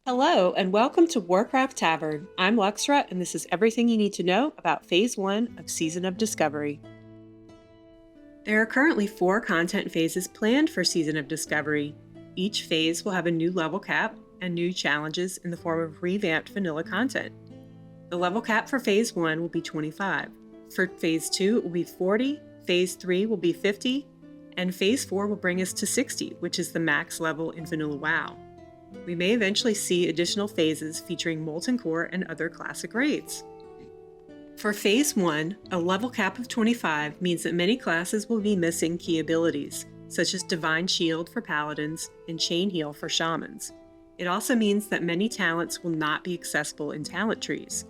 Hello, and welcome to Warcraft Tavern. I'm Luxra, and this is everything you need to know about Phase 1 of Season of Discovery. There are currently 4 content phases planned for Season of Discovery. Each phase will have a new level cap and new challenges in the form of revamped vanilla content. The level cap for Phase 1 will be 25. For Phase 2, it will be 40, Phase 3 will be 50, and Phase 4 will bring us to 60, which is the max level in Vanilla WoW. We may eventually see additional phases featuring Molten Core and other classic raids. For Phase 1, a level cap of 25 means that many classes will be missing key abilities, such as Divine Shield for Paladins and Chain Heal for Shamans. It also means that many talents will not be accessible in talent trees.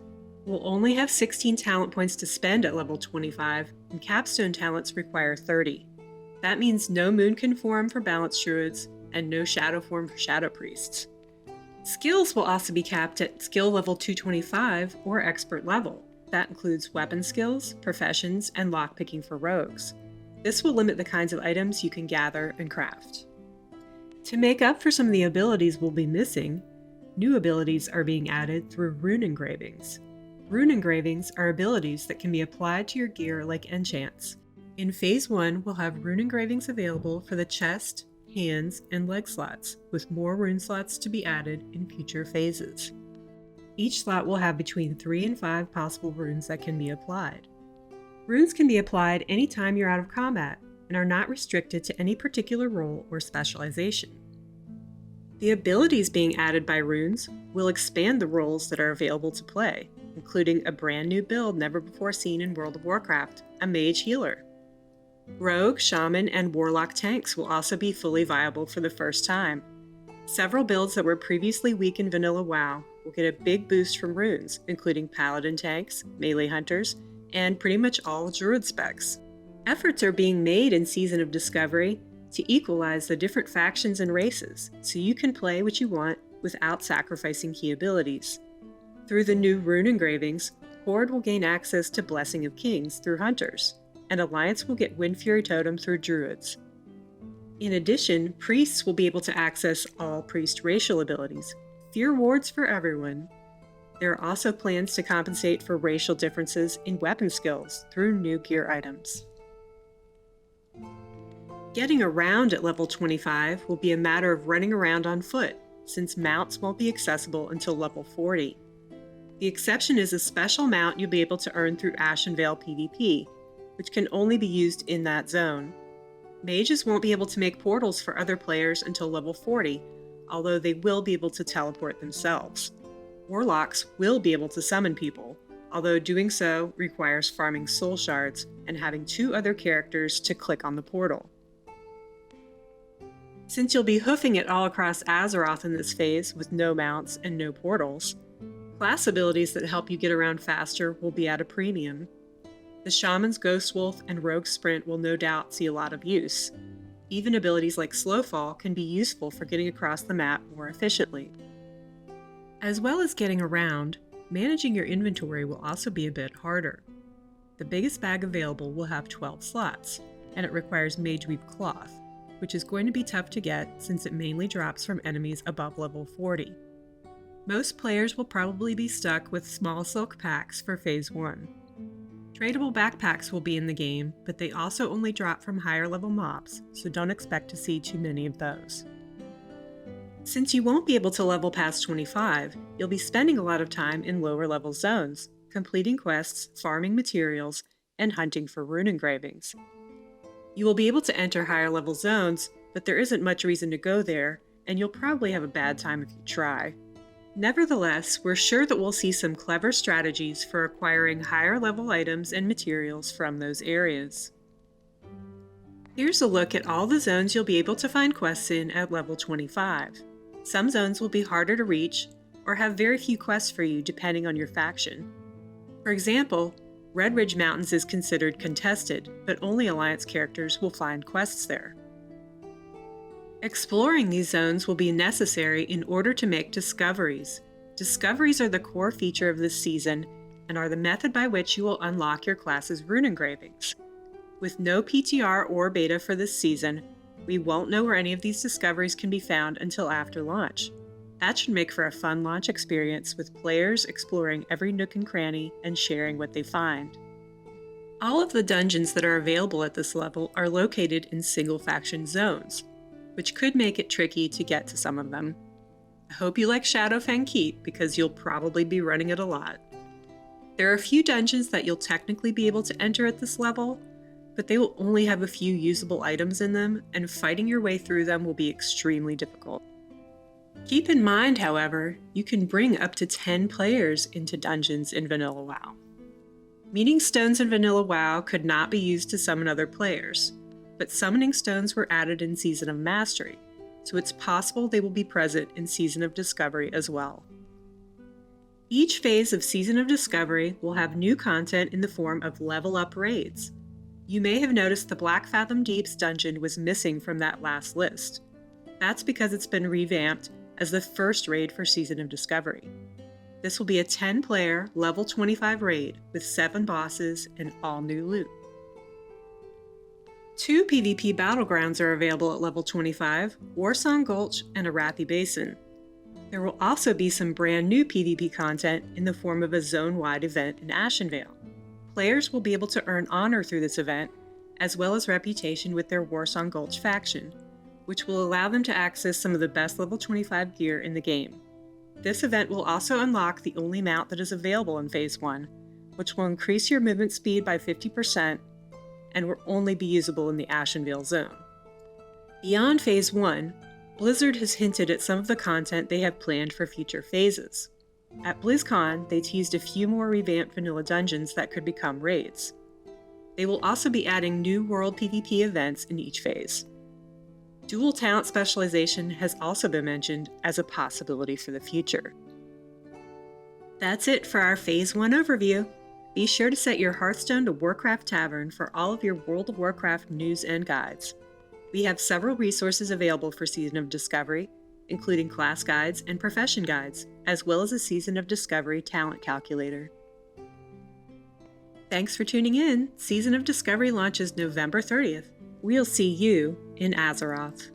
We'll only have 16 talent points to spend at level 25, and capstone talents require 30. That means no Moonkin form for Balanced Druids, and no Shadow form for Shadow Priests. Skills will also be capped at skill level 225 or expert level. That includes weapon skills, professions, and lockpicking for rogues. This will limit the kinds of items you can gather and craft. To make up for some of the abilities we'll be missing, new abilities are being added through Rune Engravings. Rune Engravings are abilities that can be applied to your gear like enchants. In Phase 1, we'll have Rune Engravings available for the chest, hands, and leg slots, with more rune slots to be added in future phases. Each slot will have between 3 and 5 possible runes that can be applied. Runes can be applied anytime you're out of combat and are not restricted to any particular role or specialization. The abilities being added by runes will expand the roles that are available to play, including a brand new build never before seen in World of Warcraft, a mage healer. Rogue, Shaman, and Warlock tanks will also be fully viable for the first time. Several builds that were previously weak in Vanilla WoW will get a big boost from runes, including Paladin tanks, melee hunters, and pretty much all Druid specs. Efforts are being made in Season of Discovery to equalize the different factions and races, so you can play what you want without sacrificing key abilities. Through the new Rune Engravings, Horde will gain access to Blessing of Kings through Hunters, and Alliance will get Windfury Totem through Druids. In addition, Priests will be able to access all Priest racial abilities, Fear Wards for everyone. There are also plans to compensate for racial differences in weapon skills through new gear items. Getting around at level 25 will be a matter of running around on foot, since mounts won't be accessible until level 40. The exception is a special mount you'll be able to earn through Ashenvale PvP, which can only be used in that zone. Mages won't be able to make portals for other players until level 40, although they will be able to teleport themselves. Warlocks will be able to summon people, although doing so requires farming soul shards and having 2 other characters to click on the portal. Since you'll be hoofing it all across Azeroth in this phase with no mounts and no portals, class abilities that help you get around faster will be at a premium. The Shaman's Ghost Wolf and Rogue Sprint will no doubt see a lot of use. Even abilities like Slowfall can be useful for getting across the map more efficiently. As well as getting around, managing your inventory will also be a bit harder. The biggest bag available will have 12 slots, and it requires Mageweave Cloth, which is going to be tough to get since it mainly drops from enemies above level 40. Most players will probably be stuck with small silk packs for Phase 1. Tradable backpacks will be in the game, but they also only drop from higher level mobs, so don't expect to see too many of those. Since you won't be able to level past 25, you'll be spending a lot of time in lower level zones, completing quests, farming materials, and hunting for rune engravings. You will be able to enter higher level zones, but there isn't much reason to go there, and you'll probably have a bad time if you try. Nevertheless, we're sure that we'll see some clever strategies for acquiring higher level items and materials from those areas. Here's a look at all the zones you'll be able to find quests in at level 25. Some zones will be harder to reach, or have very few quests for you depending on your faction. For example, Red Ridge Mountains is considered contested, but only Alliance characters will find quests there. Exploring these zones will be necessary in order to make discoveries. Discoveries are the core feature of this season and are the method by which you will unlock your class's rune engravings. With no PTR or beta for this season, we won't know where any of these discoveries can be found until after launch. That should make for a fun launch experience with players exploring every nook and cranny and sharing what they find. All of the dungeons that are available at this level are located in single faction zones, which could make it tricky to get to some of them. I hope you like Shadowfang Keep because you'll probably be running it a lot. There are a few dungeons that you'll technically be able to enter at this level, but they will only have a few usable items in them, and fighting your way through them will be extremely difficult. Keep in mind, however, you can bring up to 10 players into dungeons in Vanilla WoW. Meaning stones in Vanilla WoW could not be used to summon other players, but summoning stones were added in Season of Mastery, so it's possible they will be present in Season of Discovery as well. Each phase of Season of Discovery will have new content in the form of level up raids. You may have noticed the Black Fathom Deeps dungeon was missing from that last list. That's because it's been revamped as the first raid for Season of Discovery. This will be a 10-player, level 25 raid with 7 bosses and all new loot. 2 PvP battlegrounds are available at level 25, Warsong Gulch and Arathi Basin. There will also be some brand new PvP content in the form of a zone-wide event in Ashenvale. Players will be able to earn honor through this event, as well as reputation with their Warsong Gulch faction, which will allow them to access some of the best level 25 gear in the game. This event will also unlock the only mount that is available in Phase 1, which will increase your movement speed by 50% and will only be usable in the Ashenvale zone. Beyond Phase 1, Blizzard has hinted at some of the content they have planned for future phases. At BlizzCon, they teased a few more revamped vanilla dungeons that could become raids. They will also be adding new world PvP events in each phase. Dual talent specialization has also been mentioned as a possibility for the future. That's it for our Phase 1 overview. Be sure to set your Hearthstone to Warcraft Tavern for all of your World of Warcraft news and guides. We have several resources available for Season of Discovery, including class guides and profession guides, as well as a Season of Discovery talent calculator. Thanks for tuning in. Season of Discovery launches November 30th. We'll see you in Azeroth.